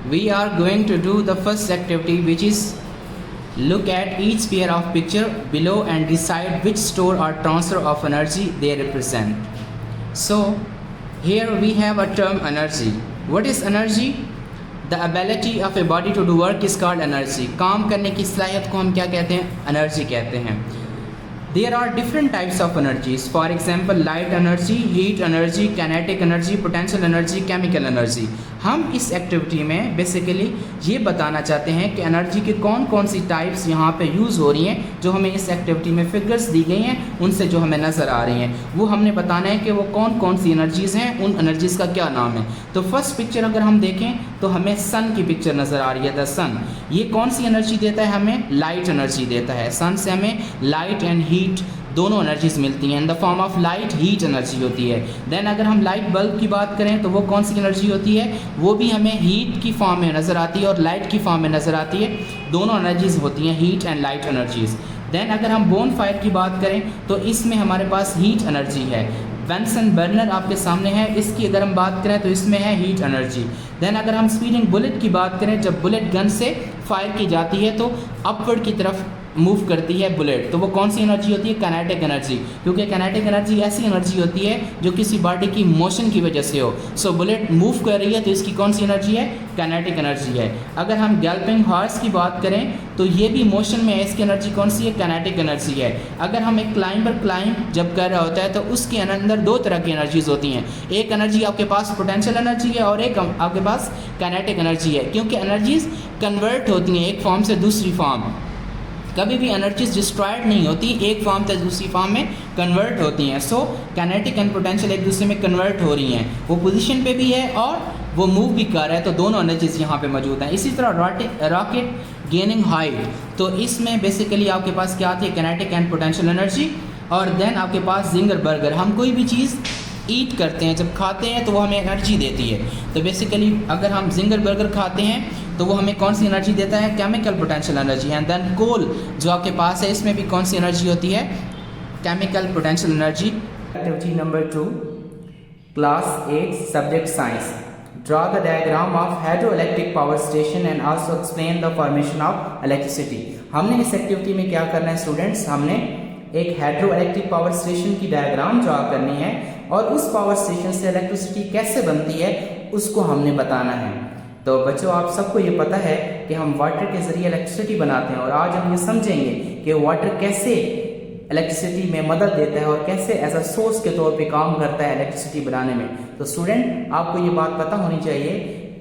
We are going to do the first activity, which is look at each pair of picture below and decide which store or transfer of energy they represent. So here we have a term energy. What is energy? The ability of a body to do work is called energy. काम करने की सलाहियत को हम क्या कहते हैं? Energy कहते हैं. There are different types of energies. For example, light energy, heat energy, kinetic energy, potential energy, chemical energy. हम इस एक्टिविटी में बेसिकली ये बताना चाहते हैं कि एनर्जी के कौन कौन सी टाइप्स यहाँ पे यूज़ हो रही हैं, जो हमें इस एक्टिविटी में फिगर्स दी गई हैं उनसे जो हमें नज़र आ रही हैं, वो हमने बताना है कि वो कौन कौन सी एनर्जीज़ हैं, उन एनर्जीज़ का क्या नाम है. तो फर्स्ट पिक्चर अगर हम देखें तो हमें सन की पिक्चर नज़र आ रही है. द सन ये कौन सी एनर्जी देता है? हमें लाइट एनर्जी देता है. सन से हमें लाइट एंड हीट दोनों एनर्जीज मिलती हैं. In the form of light heat energy होती है. देन अगर हम लाइट बल्ब की बात करें तो वो कौन सी एनर्जी होती है? वो भी हमें हीट की फॉर्म में नज़र आती है और लाइट की फॉर्म में नज़र आती है. दोनों एनर्जीज होती हैं, heat and light energies. Then अगर हम बोन फायर की बात करें तो इसमें हमारे पास हीट एनर्जी है. बेंसन बर्नर आपके सामने है, इसकी अगर हम बात करें तो इसमें है हीट एनर्जी. देन अगर हम स्पीडिंग बुलेट की बात करें, जब बुलेट गन से फायर की जाती है तो अपवर्ड की तरफ मूव करती है बुलेट, तो वो कौन सी एनर्जी होती है? Kinetic energy. क्योंकि काइनेटिक एनर्जी ऐसी एनर्जी होती है जो किसी बॉडी की मोशन की वजह से हो. सो बुलेट मूव कर रही है तो इसकी कौन सी एनर्जी है? काइनेटिक एनर्जी है. अगर हम गैल्पिंग हॉर्स की बात करें तो ये भी मोशन में है, इसकी एनर्जी कौन सी है? काइनेटिक एनर्जी है. अगर हम एक क्लाइंबर क्लाइंब जब कर रहा होता है तो उसके अंदर दो तरह की एनर्जीज होती हैं. एक एनर्जी आपके पास पोटेंशियल एनर्जी है और एक आपके पास काइनेटिक एनर्जी है. क्योंकि एनर्जीज कन्वर्ट होती हैं एक फॉर्म से दूसरी फॉर्म. कभी भी एनर्जीज डिस्ट्रॉयड नहीं होती, एक फॉर्म से दूसरी फॉर्म में कन्वर्ट होती हैं. सो काइनेटिक एंड पोटेंशियल एक दूसरे में कन्वर्ट हो रही हैं. वो पोजीशन पे भी है और वो मूव भी कर रहा है, तो दोनों एनर्जीज यहाँ पे मौजूद हैं. इसी तरह रॉकेट गेनिंग हाइट, तो इसमें बेसिकली आपके पास क्या आती है? Kinetic and potential energy. और देन आपके पास जिंगर बर्गर, हम कोई भी चीज़ ईट करते हैं, जब खाते हैं तो वो हमें एनर्जी देती है. तो बेसिकली अगर हम जिंगर बर्गर खाते हैं तो वो हमें कौन सी एनर्जी देता है? Chemical potential energy. And then coal जो आपके पास है, इसमें भी कौन सी एनर्जी होती है? Chemical potential energy. Activity number 2, class 8, subject science. Draw the diagram of hydro electric power station and also explain the formation of electricity. हमने इस एक्टिविटी में क्या करना है स्टूडेंट्स? हमने एक हाइड्रो इलेक्ट्रिक पावर स्टेशन की डायग्राम ड्रॉ करनी है और उस पावर स्टेशन से इलेक्ट्रिसिटी कैसे बनती है उसको हमने बताना है. तो बच्चों, आप सबको ये पता है कि हम वाटर के ज़रिए इलेक्ट्रिसिटी बनाते हैं और आज हम ये समझेंगे कि वाटर कैसे इलेक्ट्रिसिटी में मदद देता है और कैसे एज अ सोर्स के तौर पे काम करता है इलेक्ट्रिसिटी बनाने में. तो स्टूडेंट, आपको ये बात पता होनी चाहिए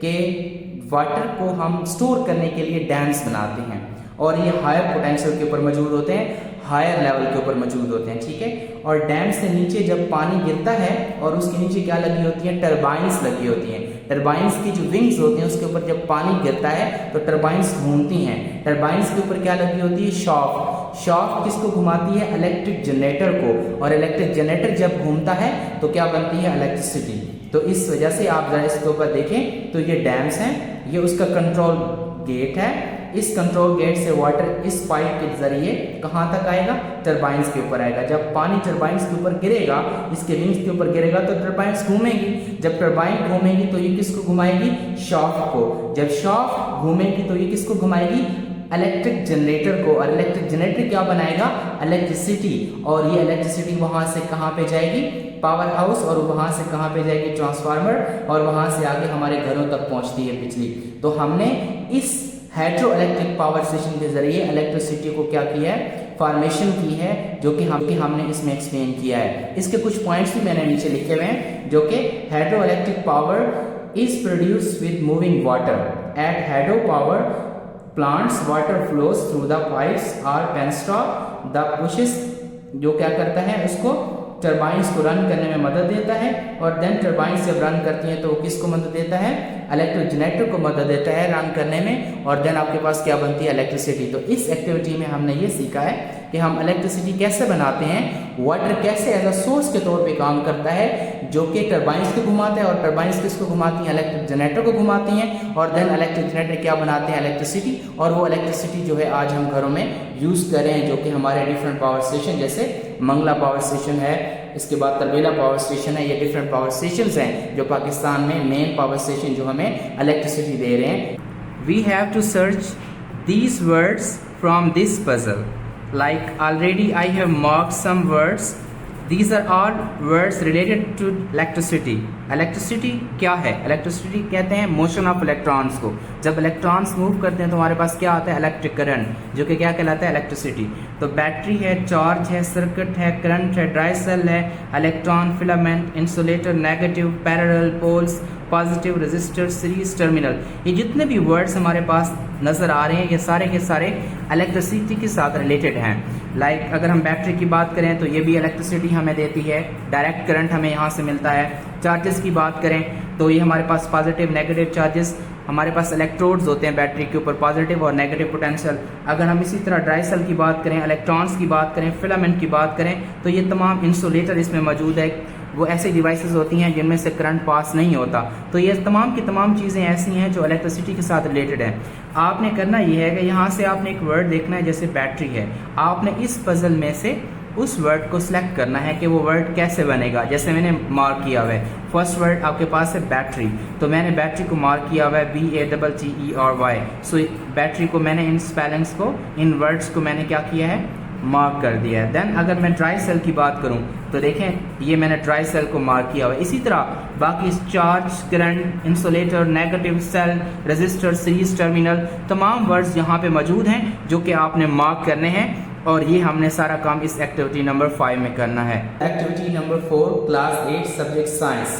कि वाटर को हम स्टोर करने के लिए डैम्स बनाते हैं और ये हायर पोटेंशियल के ऊपर मौजूद होते हैं, हायर लेवल के ऊपर मौजूद होते हैं. ठीक है. और डैम से नीचे जब पानी गिरता है और उसके नीचे क्या लगी होती है? टरबाइंस लगी होती हैं. टरबाइंस की जो विंग्स होती हैं उसके ऊपर जब पानी गिरता है तो टरबाइंस घूमती हैं. टरबाइंस के ऊपर क्या लगी होती है? शाफ्ट. शाफ्ट किसको घुमाती है? इलेक्ट्रिक जनरेटर को. और इलेक्ट्रिक जनरेटर जब घूमता है तो क्या बनती है? इलेक्ट्रिसिटी. तो इस वजह से आप जरा इसके ऊपर देखें तो ये डैम्स हैं, ये उसका कंट्रोल गेट है. इस कंट्रोल गेट से वाटर इस पाइप के जरिए कहाँ तक आएगा? टरबाइंस के ऊपर आएगा. जब पानी टरबाइंस के ऊपर गिरेगा, इसके विंग्स के ऊपर गिरेगा तो टरबाइंस घूमेगी. जब टरबाइन घूमेगी तो ये किसको घुमाएगी? शाफ्ट को. जब शाफ्ट घूमेगी तो ये किसको घुमाएगी? इलेक्ट्रिक जनरेटर को. और इलेक्ट्रिक जनरेटर क्या बनाएगा? इलेक्ट्रिसिटी. और ये इलेक्ट्रिसिटी वहां से कहाँ पे जाएगी? Power house. और वहां से कहाँ पे जाएगी? ट्रांसफार्मर. और वहां से आगे हमारे घरों तक पहुंचती है बिजली. तो हमने इस हाइड्रो इलेक्ट्रिक पावर स्टेशन के जरिए इलेक्ट्रिसिटी को क्या किया है? फॉर्मेशन की है, जो कि हमने इसमें एक्सप्लेन किया है. इसके कुछ पॉइंट्स भी मैंने नीचे लिखे हुए हैं, जो कि hydro electric power is produced with moving water. At hydro power plants water flows through the pipes और पेनस्टॉक द पुशेस, जो क्या करता है? उसको टरबाइंस को रन करने में मदद देता है. और देन टरबाइंस जब रन करती हैं तो किसको मदद देता है? इलेक्ट्रिक जनरेटर को मदद देता है रन करने में. और देन आपके पास क्या बनती है? इलेक्ट्रिसिटी. तो इस एक्टिविटी में हमने ये सीखा है कि हम इलेक्ट्रिसिटी कैसे बनाते हैं, वाटर कैसे एज अ सोर्स के तौर पे काम करता है, जो कि टरबाइंस को घुमाता है. और टरबाइंस किसको घुमाती हैं? इलेक्ट्रिक जनरेटर को घुमाती हैं. और देन इलेक्ट्रिक जनरेटर क्या बनाते हैं? इलेक्ट्रिसिटी. और वो इलेक्ट्रिसिटी जो है आज हम घरों में यूज़ कर रहे हैं, जो कि हमारे डिफरेंट पावर स्टेशन जैसे मंगला पावर स्टेशन है, इसके बाद तरबेला पावर स्टेशन है। ये डिफरेंट पावर स्टेशन हैं जो पाकिस्तान में मेन पावर स्टेशन जो हमें इलेक्ट्रिसिटी दे रहे हैं। We have to search these words from this puzzle. Like already I have marked some words. These are all words related to electricity. Electricity क्या है? Electricity कहते हैं motion of electrons को। जब electrons move करते हैं तो हमारे पास क्या आता है? इलेक्ट्रिक करंट, जो कि क्या कहलाता है? इलेक्ट्रिसिटी। तो बैटरी है, चार्ज है, सर्किट है, करंट है, ड्राई सेल है, electron, filament, insulator, negative, parallel, poles, positive, resistor, series, terminal, ये जितने भी वर्ड्स हमारे पास नज़र आ रहे हैं ये सारे के सारे इलेक्ट्रिसिटी के साथ रिलेटेड हैं। लाइक अगर हम बैटरी की बात करें तो ये भी इलेक्ट्रिसिटी हमें देती है, डायरेक्ट करंट हमें यहाँ से मिलता है। चार्जेस की बात करें तो ये हमारे पास पॉजिटिव नेगेटिव चार्जेस, हमारे पास इलेक्ट्रोड्स होते हैं बैटरी के ऊपर, पॉजिटिव और नेगेटिव पोटेंशियल। अगर हम इसी तरह ड्राई सेल की बात करें, इलेक्ट्रॉन्स की बात करें, फिलामेंट की बात करें तो ये तमाम इंसुलेटर इसमें मौजूद है। वो ऐसी डिवाइसेस होती हैं जिनमें से करंट पास नहीं होता। तो ये तमाम की तमाम चीज़ें ऐसी हैं जो इलेक्ट्रिसिटी के साथ रिलेटेड हैं। आपने करना ये है कि यहाँ से आपने एक वर्ड देखना है, जैसे बैटरी है, आपने इस पजल में से उस वर्ड को सिलेक्ट करना है कि वो वर्ड कैसे बनेगा। जैसे मैंने मार्क किया हुआ है, फर्स्ट वर्ड आपके पास है बैटरी, तो मैंने बैटरी को मार्क किया हुआ है BATTERY। सो बैटरी को मैंने इन स्पेलिंग्स को, इन वर्ड्स को मैंने क्या किया है? मार्क कर दिया है। देन अगर मैं ड्राई सेल की बात करूं तो देखें ये मैंने ड्राई सेल को मार्क किया हुआ है। इसी तरह बाकी charge, current, insulator, negative, cell, resistor, series, terminal, तमाम वर्ड्स यहाँ पे मौजूद हैं जो कि आपने मार्क करने हैं। और ये हमने सारा काम इस एक्टिविटी नंबर 5 में करना है। Activity number 4, class 8, subject science.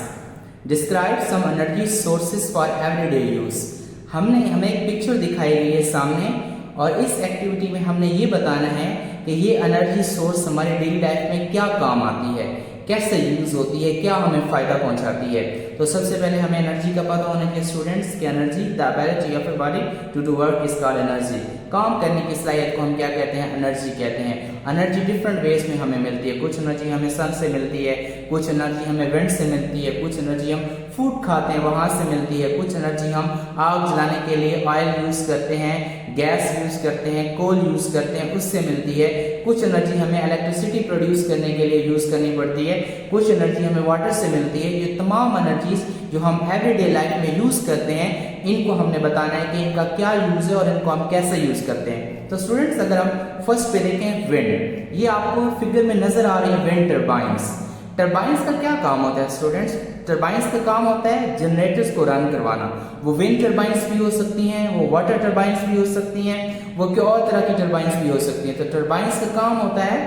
Describe some energy sources for everyday use. हमें एक पिक्चर दिखाई गई है सामने, और इस एक्टिविटी में हमने ये बताना है कि ये एनर्जी सोर्स हमारे डेली लाइफ में क्या काम आती है, कैसे यूज होती है, क्या हमें फायदा पहुंचाती है। तो सबसे पहले हमें एनर्जी का पता होना चाहिए स्टूडेंट्स की energy the ability of a body to do work is called energy. काम करने की सलाहियत को हम क्या कहते हैं? एनर्जी कहते हैं। एनर्जी डिफरेंट वेज में हमें मिलती है। कुछ एनर्जी हमें सन से मिलती है, कुछ एनर्जी हमें विंड से मिलती है, कुछ एनर्जी हम फूड खाते हैं वहां से मिलती है, कुछ एनर्जी हम आग जलाने के लिए ऑयल यूज करते हैं, गैस यूज करते हैं, कोल यूज करते हैं, उससे मिलती है। कुछ एनर्जी हमें इलेक्ट्रिसिटी प्रोड्यूस करने के लिए यूज करनी पड़ती है, कुछ एनर्जी हमें वाटर से मिलती है। ये तमाम एनर्जीज जो हम एवरीडे लाइफ में यूज करते हैं, इनको हमने बताना है कि इनका क्या यूज है और इनको हम कैसे यूज करते हैं। तो स्टूडेंट्स अगर हम फर्स्ट पे देखें विंड, ये आपको फिगर में नजर आ रही है विंड टर्बाइंस। टर्बाइंस का क्या काम होता है स्टूडेंट्स? टर्बाइंस का काम होता है जनरेटर्स को रन करवाना। वो विंड टर्बाइंस भी हो सकती हैं, वो वाटर टर्बाइंस भी हो सकती हैं, वो कोई और तरह की टर्बाइंस भी हो सकती हैं। तो टर्बाइंस का काम होता है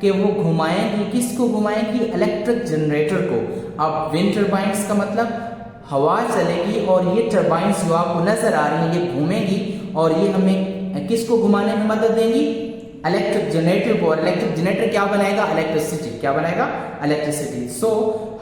कि वो घुमाएंगी, किसको घुमाएंगी? इलेक्ट्रिक जनरेटर को। अब विंड टर्बाइंस का मतलब हवा चलेगी और ये टर्बाइंस जो आपको नजर आ रही है ये घूमेगी और ये हमें किसको घुमाने में मदद देंगी? इलेक्ट्रिक जनरेटर को। और इलेक्ट्रिक जनरेटर क्या बनाएगा? इलेक्ट्रिसिटी। क्या बनाएगा? इलेक्ट्रिसिटी। सो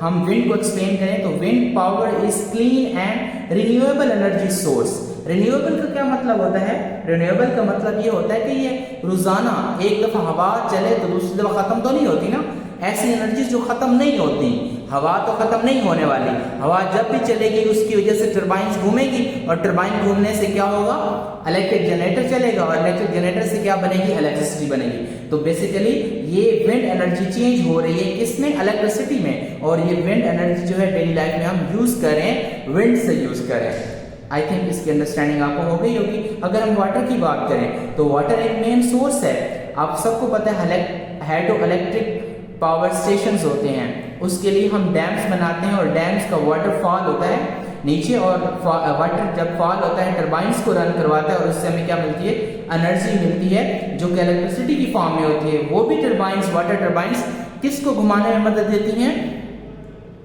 हम विंड को एक्सप्लेन करें तो wind power is clean and renewable energy source. Renewable का क्या मतलब होता है? रिन्यूएबल का मतलब ये होता है कि ये रोजाना एक दफा हवा चले तो दूसरी दफा खत्म तो नहीं होती ना। ऐसी एनर्जी जो खत्म नहीं होती, हवा तो खत्म नहीं होने वाली, हवा जब भी चलेगी उसकी वजह से टर्बाइंस घूमेगी और टर्बाइन घूमने से क्या होगा? इलेक्ट्रिक जनरेटर चलेगा और इलेक्ट्रिक जनरेटर से क्या बनेगी? इलेक्ट्रिसिटी बनेगी। तो बेसिकली ये विंड एनर्जी चेंज हो रही है किसमें? इलेक्ट्रिसिटी में। और ये विंड एनर्जी जो है डेली लाइफ में हम यूज करें, विंड से यूज करें। आई थिंक इसकी अंडरस्टैंडिंग आपको हो गई होगी। अगर हम वाटर की बात करें तो वाटर एक मेन सोर्स है। आप सबको पता है हाइड्रो इलेक्ट्रिक पावर स्टेशंस होते हैं, उसके लिए हम डैम्स बनाते हैं और डैम्स का वाटर फॉल होता है नीचे और वाटर जब फॉल होता है टर्बाइंस को रन करवाता है और उससे हमें क्या मिलती है? एनर्जी मिलती है जो कि इलेक्ट्रिसिटी की फॉर्म में होती है। वो भी टर्बाइंस, वाटर टर्बाइंस किसको घुमाने में मदद देती हैं?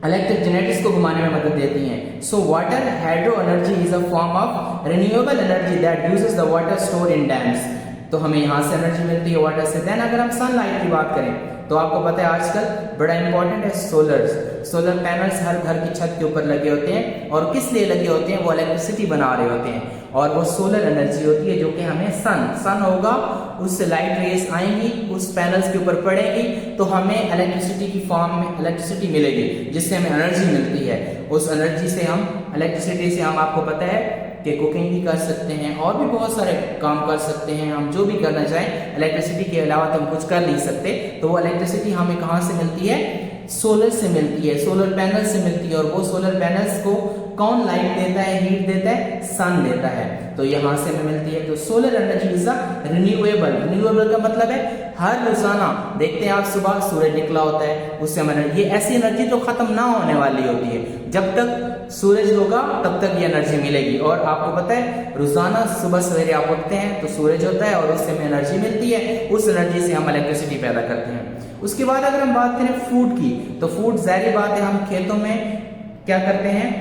इलेक्ट्रिक जनरेटर्स को घुमाने में मदद देती हैं। So water hydro energy is a form of renewable energy that uses the water store in dams. तो हमें यहाँ से एनर्जी मिलती है वाटर से। देन अगर हम सनलाइट की बात करें तो आपको पता है आजकल बड़ा इंपॉर्टेंट है सोलर पैनल्स हर घर की छत के ऊपर लगे होते हैं। और किस लिए लगे होते हैं? वो इलेक्ट्रिसिटी बना रहे होते हैं और वो सोलर एनर्जी होती है जो कि हमें सन होगा, उससे लाइट रेस आएंगी, उस पैनल्स के ऊपर पड़ेगी तो हमें इलेक्ट्रिसिटी की फॉर्म में इलेक्ट्रिसिटी मिलेगी जिससे हमें एनर्जी मिलती है। उस एनर्जी से हम इलेक्ट्रिसिटी से हम आपको पता है कि कुकिंग भी कर सकते हैं और भी बहुत सारे काम कर सकते हैं। हम जो भी करना चाहें इलेक्ट्रिसिटी के अलावा तो हम कुछ कर नहीं सकते। तो वो इलेक्ट्रिसिटी हमें कहाँ से मिलती है? सोलर से मिलती है, सोलर पैनल से मिलती है। और वो सोलर पैनल्स को कौन लाइट देता है, हीट देता है, सन देता है, तो यहाँ से हमें मिलती है। तो solar energy is a renewable. Renewable का मतलब है हर रोजाना देखते हैं आप सुबह सूरज निकला होता है, उससे हमें ये ऐसी एनर्जी जो खत्म ना होने वाली होती है, जब तक सूरज होगा तब तक ये एनर्जी मिलेगी। और आपको पता है रोजाना सुबह सवेरे आप उठते हैं तो सूरज होता है और उससे हमें एनर्जी मिलती है, उस एनर्जी से हम इलेक्ट्रिसिटी पैदा करते हैं। उसके बाद अगर हम बात करें फूड की, तो फूड जाहिर बात है हम खेतों में क्या करते हैं,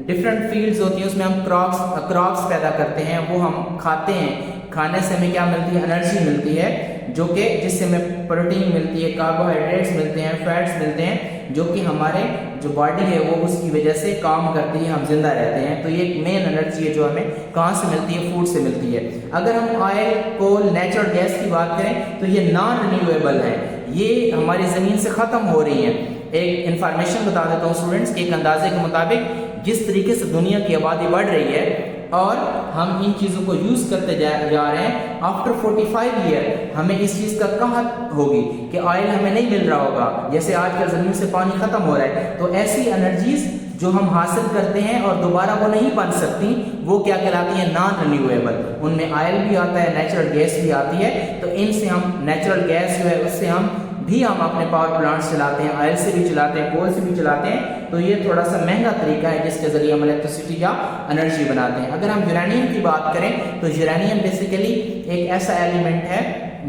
डिफरेंट फील्ड्स होती हैं, उसमें हम क्रॉप्स पैदा करते हैं, वो हम खाते हैं। खाने से हमें क्या मिलती है, एनर्जी मिलती है, जो कि जिससे हमें प्रोटीन मिलती है, कार्बोहाइड्रेट्स मिलते हैं, फैट्स मिलते हैं, जो कि हमारे जो बॉडी है वो उसकी वजह से काम करती है, हम जिंदा रहते हैं। तो ये एक मेन एनर्जी है जो हमें कहाँ से मिलती है, फूड से मिलती है। अगर हम ऑयल, कोल, नेचुरल गैस की बात करें तो ये नॉन रिन्यूएबल है, ये हमारी जमीन से खत्म हो रही है। एक इंफॉर्मेशन बता देता हूँ स्टूडेंट्स, एक अंदाजे के मुताबिक जिस तरीके से दुनिया की आबादी बढ़ रही है और हम इन चीजों को यूज करते जा रहे हैं, आफ्टर 45 ईयर हमें इस चीज का कहत होगी कि ऑयल हमें नहीं मिल रहा होगा, जैसे आजकल जमीन से पानी खत्म हो रहा है। तो ऐसी एनर्जीज जो हम हासिल करते हैं और दोबारा वो नहीं बन सकती, वो क्या कहलाती है, नॉन रिन्यूएबल। उनमें ऑयल भी आता है, नेचुरल गैस भी आती है। तो इनसे हम नेचुरल गैस जो है उससे हम अपने पावर प्लांट्स चलाते हैं, ऑयल से भी चलाते हैं, कोल से भी चलाते हैं। तो ये थोड़ा सा महंगा तरीका है जिसके जरिए हम इलेक्ट्रिसिटी या एनर्जी बनाते हैं। अगर हम यूरेनियम की बात करें तो यूरेनियम बेसिकली एक ऐसा एलिमेंट है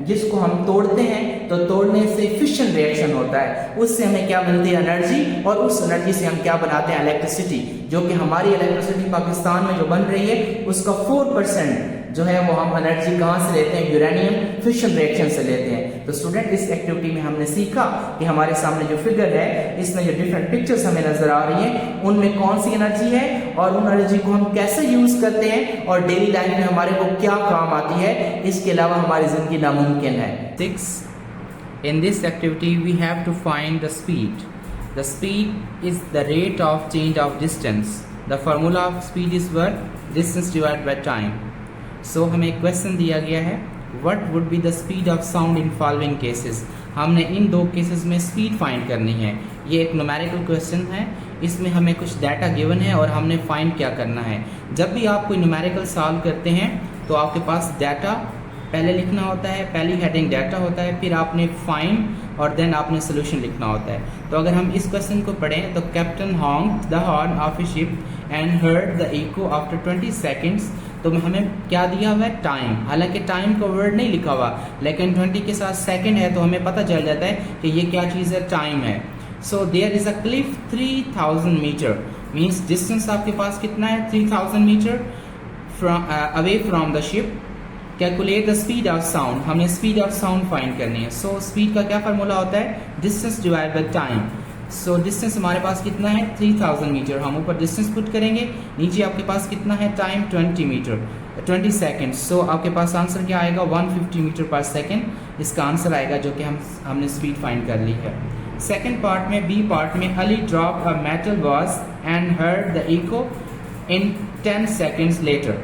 जिसको हम तोड़ते हैं तो तोड़ने से फिशन रिएक्शन होता है, उससे हमें क्या मिलती है, एनर्जी। और उस एनर्जी से हम क्या बनाते हैं, इलेक्ट्रिसिटी। जो कि हमारी इलेक्ट्रिसिटी पाकिस्तान में जो बन रही है उसका 4% जो है वो हम एनर्जी कहाँ से लेते हैं, यूरेनियम फिशन रिएक्शन से लेते हैं। तो स्टूडेंट इस एक्टिविटी में हमने सीखा कि हमारे सामने जो फिगर है इसमें जो डिफरेंट पिक्चर्स हमें नजर आ रही हैं उनमें कौन सी एनर्जी है और उन एनर्जी को हम कैसे यूज करते हैं और डेली लाइफ में हमारे को क्या काम आती है, इसके अलावा हमारी जिंदगी नामुमकिन है। 6. In this activity we have to find the speed. The speed is the rate of change of distance. The formula of speed is what? Distance divided by time. So हमें एक क्वेश्चन दिया गया है, what would be the speed of sound in following cases. हमने इन दो cases में speed find करनी है। ये एक न्यूमेरिकल क्वेश्चन है, इसमें हमें कुछ डाटा गिवन है और हमने फाइंड क्या करना है। जब भी आप कोई न्यूमेरिकल सॉल्व करते हैं तो आपके पास डाटा पहले लिखना होता है, पहली हेडिंग डाटा होता है, फिर आपने फाइंड और देन आपने सोल्यूशन लिखना होता है। तो अगर हम इस क्वेश्चन को पढ़ें तो captain honked the horn of a ship and heard the echo after 20 seconds. तो हमें क्या दिया हुआ है, टाइम। हालांकि टाइम का वर्ड नहीं लिखा हुआ, लेकिन 20 के साथ सेकंड है तो हमें पता चल जाता है कि ये क्या चीज़ है, टाइम है। So there is a cliff 3000 metre, means distance आपके पास कितना है, 3000 metre from away from the ship. Calculate the speed of sound, हमें स्पीड ऑफ साउंड फाइंड करनी है। सो स्पीड का क्या फार्मूला होता है, distance divide by time. So distance हमारे पास कितना है, 3000 मीटर। हम ऊपर डिस्टेंस पुट करेंगे, नीचे आपके पास कितना है, टाइम 20 मीटर, 20 सेकेंड। सो आपके पास आंसर क्या आएगा, 150 मीटर पर सेकेंड इसका आंसर आएगा, जो कि हमने स्पीड फाइंड कर ली है। सेकेंड पार्ट में, बी पार्ट में, Ali drop a metal was and heard the echo in 10 seconds later.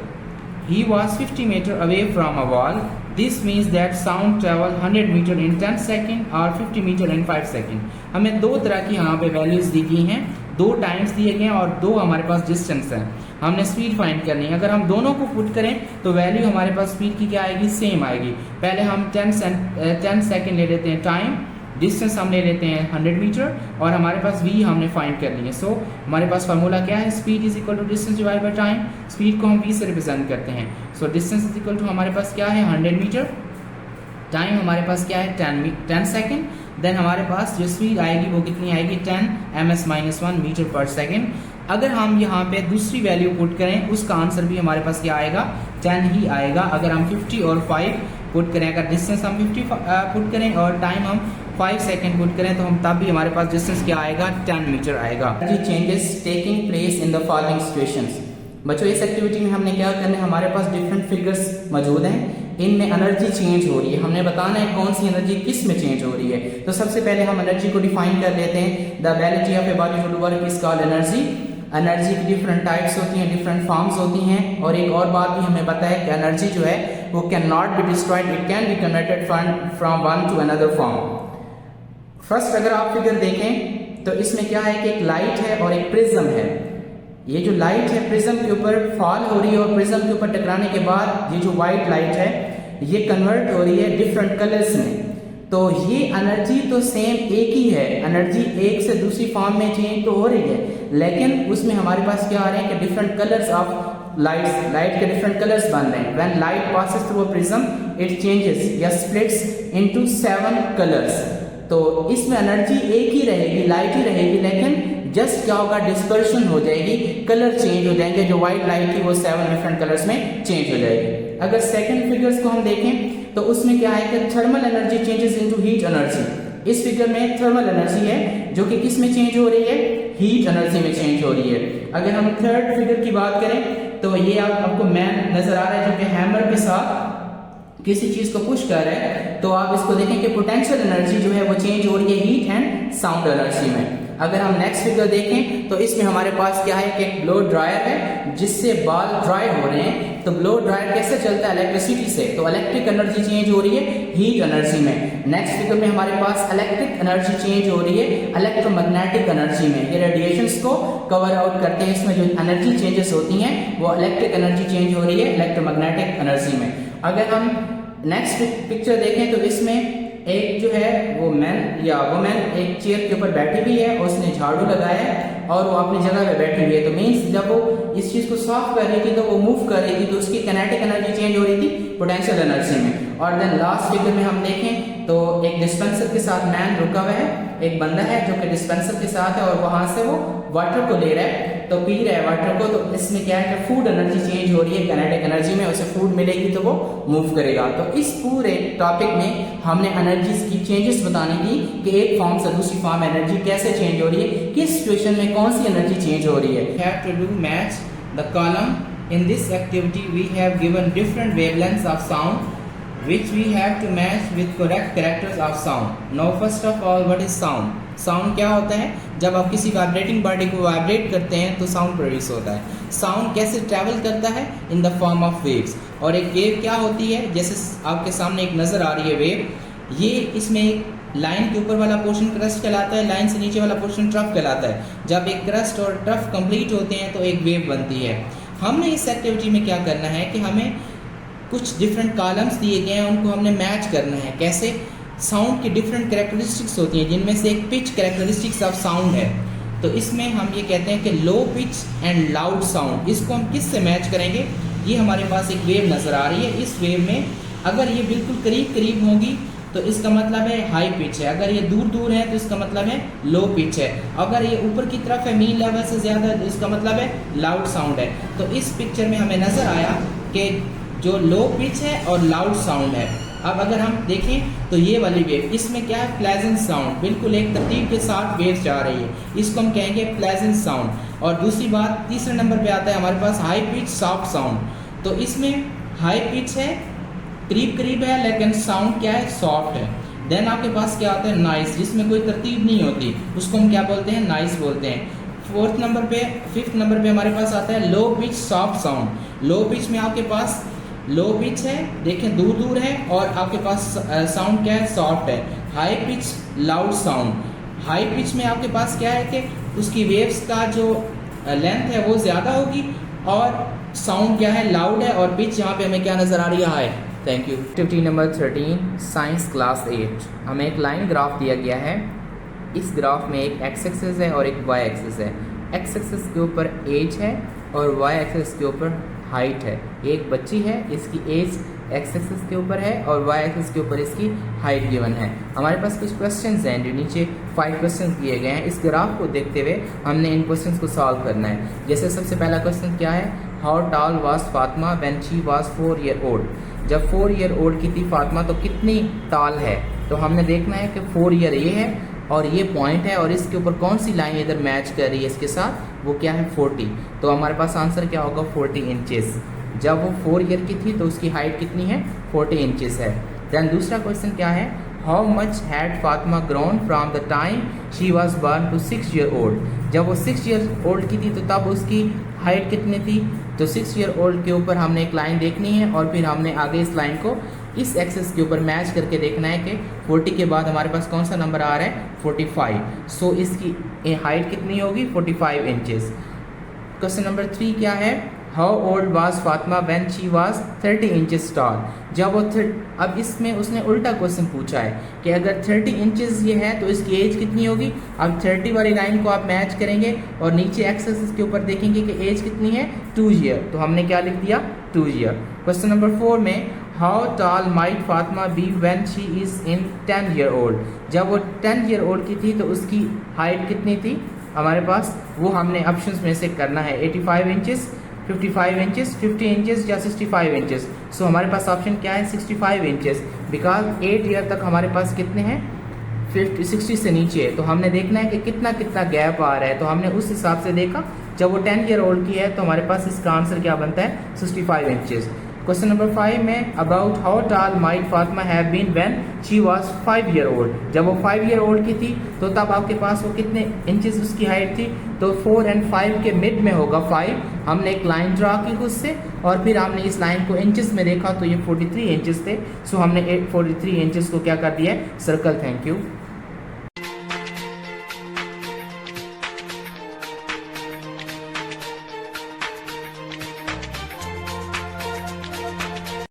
He was 50 meter away from a wall. This means that sound travel 100 meter in 10 seconds or 50 meter in 5 seconds. हमें दो तरह की यहाँ पे values दी गई हैं, दो times दिए गए हैं और दो हमारे पास डिस्टेंस है। हमने स्पीड फाइंड करनी है। अगर हम दोनों को पुट करें तो वैल्यू हमारे पास स्पीड की क्या आएगी, सेम आएगी। पहले हम 10 सेकेंड ले लेते हैं टाइम, डिस्टेंस हम ले लेते हैं 100 मीटर और हमारे पास v हमने फाइंड कर ली है। सो हमारे पास फार्मूला क्या है, speed is equal to distance divide by time. Speed को हम v से रिप्रेजेंट करते हैं। So distance is equal to हमारे पास क्या है, 100 मीटर, टाइम हमारे पास क्या है, 10 सेकेंड। देन हमारे पास जो स्पीड आएगी वो कितनी आएगी, 10 ms-1 मीटर पर सेकेंड। अगर हम यहाँ पे दूसरी वैल्यू पुट करें उसका आंसर भी हमारे पास क्या आएगा, 10 ही आएगा। अगर हम 50 और 5 पुट करें, अगर डिस्टेंस हम 50 पुट करें और टाइम हम 5 सेकेंड पुट करें तो हम तब भी हमारे पास डिस्टेंस क्या आएगा, 10 मीटर आएगा। Changes taking place in the following situations. बच्चों इस एक्टिविटी में हमने क्या करना है, हमारे पास डिफरेंट फिगर्स मौजूद हैं, इनमें एनर्जी चेंज हो रही है, हमने बताना है कौन सी एनर्जी किस में चेंज हो रही है। तो सबसे पहले हम एनर्जी को डिफाइन कर लेते हैं। The ability of a body to do work is called energy. Energy की डिफरेंट टाइप्स होती हैं, डिफरेंट फॉर्म्स होती हैं। और एक और बात भी हमें पता है कि एनर्जी जो है वो can not be destroyed, it can be converted from one two another form. First अगर आप फिगर देखें तो इसमें क्या है कि एक लाइट है और एक प्रिज्म है। ये जो लाइट है प्रिज्म के ऊपर फॉल हो रही है और प्रिज्म के ऊपर टकराने के बाद ये जो व्हाइट लाइट है ये कन्वर्ट हो रही है डिफरेंट कलर्स में। तो ये एनर्जी तो सेम एक ही है, एनर्जी एक से दूसरी फॉर्म में चेंज तो हो रही है, लेकिन उसमें हमारे पास क्या आ रहे हैं कि डिफरेंट कलर्स ऑफ लाइट के डिफरेंट कलर्स बन रहे हैं। When light passes through a prism it changes या स्प्लिट्स इनटू 7 कलर्स। तो इसमें एनर्जी एक ही रहेगी, लाइट ही रहेगी, लेकिन जस्ट क्या होगा, डिस्पर्शन हो जाएगी, कलर चेंज हो जाएंगे। जो व्हाइट लाइट थी वो 7 डिफरेंट कलर्स में चेंज हो जाएगी। अगर सेकंड फिगर्स को हम देखें तो उसमें क्या है कि thermal energy changes into heat energy. इस फिगर में थर्मल एनर्जी है जो कि किस में चेंज हो रही है, हीट एनर्जी में चेंज हो रही है। अगर हम थर्ड फिगर की बात करें तो ये आपको मैन नजर आ रहा है जो कि हैमर के साथ किसी चीज को पुश कर रहा है। तो आप इसको देखें कि पोटेंशियल एनर्जी जो है वो चेंज हो रही है हीट एंड साउंड एनर्जी में। अगर हम नेक्स्ट फिगर देखें तो इसमें हमारे पास क्या है कि एक ब्लो ड्रायर है जिससे बाल ड्राई हो रहे हैं। तो ब्लो ड्रायर कैसे चलता है, इलेक्ट्रिसिटी से। तो इलेक्ट्रिक एनर्जी चेंज हो रही है हीट एनर्जी में। नेक्स्ट फिगर में हमारे पास इलेक्ट्रिक एनर्जी चेंज हो रही है इलेक्ट्रोमैग्नेटिक एनर्जी में। ये रेडिएशंस को कवर आउट करते हैं। इसमें जो एनर्जी चेंजेस होती हैं वो इलेक्ट्रिक एनर्जी चेंज हो रही है इलेक्ट्रोमैग्नेटिक एनर्जी में। अगर हम नेक्स्ट पिक्चर देखें तो इसमें एक जो है वो मैन या वुमेन एक चेयर के ऊपर बैठी हुई है और उसने झाड़ू लगाया है और वो अपनी जगह पे बैठी हुई है। तो मीन्स जब वो इस चीज को सॉल्व कर रही थी तो वो मूव कर रही थी, तो उसकी काइनेटिक एनर्जी चेंज हो रही थी पोटेंशियल एनर्जी में। और देन लास्ट फिगर में हम देखें तो एक डिस्पेंसर के साथ मैन रुका हुआ है, एक बंदा है जो कि डिस्पेंसर के साथ है और वहां से वो वाटर को ले रहा है, तो पी रहा है वाटर को। तो इसमें क्या है कि फूड एनर्जी चेंज हो रही है काइनेटिक एनर्जी में, उसे फूड मिलेगी तो वो मूव करेगा। तो इस पूरे टॉपिक में हमने एनर्जीज की चेंजेस बतानी थी कि एक फॉर्म से दूसरी फॉर्म एनर्जी कैसे चेंज हो रही है, किस सिचुएशन में कौन सी एनर्जी चेंज हो रही है। Have to do match the column in this activity we have given different wavelengths of sound which we have to match with correct characters of sound. Now first of all what is sound? Sound क्या होता है, जब आप किसी vibrating body को vibrate करते हैं तो साउंड प्रोड्यूस होता है। साउंड कैसे ट्रैवल करता है, in the form of waves. और एक वेव क्या होती है, जैसे आपके सामने एक नजर आ रही है वेव, ये इसमें एक लाइन के ऊपर वाला पोर्शन क्रस्ट कहलाता है, लाइन से नीचे वाला पोर्शन ट्रफ कहलाता है। जब एक क्रस्ट और ट्रफ कंप्लीट होते हैं तो एक वेव बनती है। हमने इस एक्टिविटी में क्या करना है कि हमें कुछ डिफरेंट कॉलम्स दिए गए हैं, उनको हमने मैच करना है। कैसे, साउंड की डिफरेंट कैरेक्टरिस्टिक्स होती हैं जिनमें से एक पिच कैरेक्टरिस्टिक्स ऑफ साउंड है। तो इसमें हम ये कहते हैं कि low pitch and loud sound, इसको हम किस से मैच करेंगे। ये हमारे पास एक वेव नज़र आ रही है, इस वेव में अगर ये बिल्कुल करीब करीब होगी तो इसका मतलब है हाई पिच है, अगर ये दूर दूर है तो इसका मतलब है लो पिच है, अगर ये ऊपर की तरफ है मीन लेवल से ज़्यादा तो इसका मतलब है लाउड साउंड है। तो इस पिक्चर में हमें नज़र आया कि जो लो पिच है और लाउड साउंड है। अब अगर हम देखें तो ये वाली वेव, इसमें क्या है, प्लेजेंट साउंड, बिल्कुल एक तरतीब के साथ वेव जा रही है, इसको हम कहेंगे प्लेजेंट साउंड। और दूसरी बात, तीसरे नंबर पे आता है हमारे पास हाई पिच सॉफ्ट साउंड। तो इसमें हाई पिच है, करीब करीब है, लेकिन साउंड क्या है, सॉफ्ट है। देन आपके पास क्या आता है, नॉइस, जिसमें कोई तरतीब नहीं होती, उसको हम क्या बोलते हैं, नॉइस बोलते हैं। फिफ्थ नंबर पे हमारे पास आता है low pitch soft sound. Low pitch में आपके पास लो पिच है, देखें दूर दूर है, और आपके पास साउंड क्या है, सॉफ्ट है। High pitch loud sound, high pitch में आपके पास क्या है कि उसकी वेव्स का जो लेंथ है वो ज़्यादा होगी, और साउंड क्या है, लाउड है, और पिच यहाँ पे हमें क्या नज़र आ रही है, high. Thank you. Activity number 13 science class 8। हमें एक लाइन ग्राफ दिया गया है। इस ग्राफ में एक एक्स एक्सिस है और एक वाई एक्सिस है। एक्स एक्सिस के ऊपर एज है और वाई एक्सिस के ऊपर हाइट है। एक बच्ची है, इसकी एज एक्स एक्सिस के ऊपर है और वाई एक्सिस के ऊपर इसकी हाइट गिवन है। हमारे पास कुछ क्वेश्चंस हैं जो नीचे 5 क्वेश्चंस दिए गए हैं। इस ग्राफ को देखते हुए हमने इन क्वेश्चंस को सॉल्व करना है। जैसे सबसे पहला क्वेश्चन क्या है, how tall was Fatima when she was 4 year old. जब 4 ईयर ओल्ड की थी फातिमा तो कितनी टॉल है, तो हमने देखना है कि 4 ईयर ये है और ये पॉइंट है और इसके ऊपर कौन सी लाइन इधर मैच कर रही है इसके साथ, वो क्या है, 40। तो हमारे पास आंसर क्या होगा, 40 इंचेस। जब वो 4 ईयर की थी तो उसकी हाइट कितनी है, 40 इंचेस है। दैन दूसरा क्वेश्चन क्या है, how much had Fatima grown from the time she was born to 6 year old. जब वो 6 ईयर ओल्ड की थी तो तब उसकी हाइट कितनी थी, तो 6 ईयर ओल्ड के ऊपर हमने एक लाइन देखनी है और फिर हमने आगे इस लाइन को इस एक्सेस के ऊपर मैच करके देखना है कि 40 के बाद हमारे पास कौन सा नंबर आ रहा है, 45। सो इसकी हाइट कितनी होगी, 45 इंचेस। क्वेश्चन नंबर 3 क्या है, how old was Fatima when she was 30 inches tall. जब वो अब इसमें उसने उल्टा क्वेश्चन पूछा है कि अगर 30 इंचेस ये है तो इसकी एज कितनी होगी। अब 30 वाली लाइन को आप मैच करेंगे और नीचे एक्सेस के ऊपर देखेंगे कि एज कितनी है, 2 ईयर। तो हमने क्या लिख दिया, 2 ईयर। क्वेश्चन नंबर 4 में how tall might Fatima be when she is in 10 year old. जब वो 10 ईयर ओल्ड की थी तो उसकी हाइट कितनी थी हमारे पास, वो हमने ऑप्शंस में से करना है, 85 इंचेस, 55 इंचेस, 50 इंचेस या 65 इंचेस। सो हमारे पास ऑप्शन क्या है, 65 इंचेस, बिकॉज 8 ईयर तक हमारे पास कितने हैं, 60 से नीचे है। तो हमने देखना है कि कितना कितना गैप आ रहा है, तो हमने उस हिसाब से देखा। जब वो 10 ईयर ओल्ड की है तो हमारे पास इसका आंसर क्या बनता है, 65 इंचेस। क्वेश्चन नंबर 5 में about how tall might Fatima have been when she was 5 year old. जब वो 5 ईयर ओल्ड की थी तो तब आपके पास वो कितने इंचेस उसकी हाइट थी, तो 4 और 5 के मिड में होगा 5। हमने एक लाइन ड्रा की खुद से और फिर हमने इस लाइन को इंचेस में देखा तो ये 43 इंचेस थे। सो हमने 43 इंचेस को क्या कर दिया है, सर्कल। Thank you.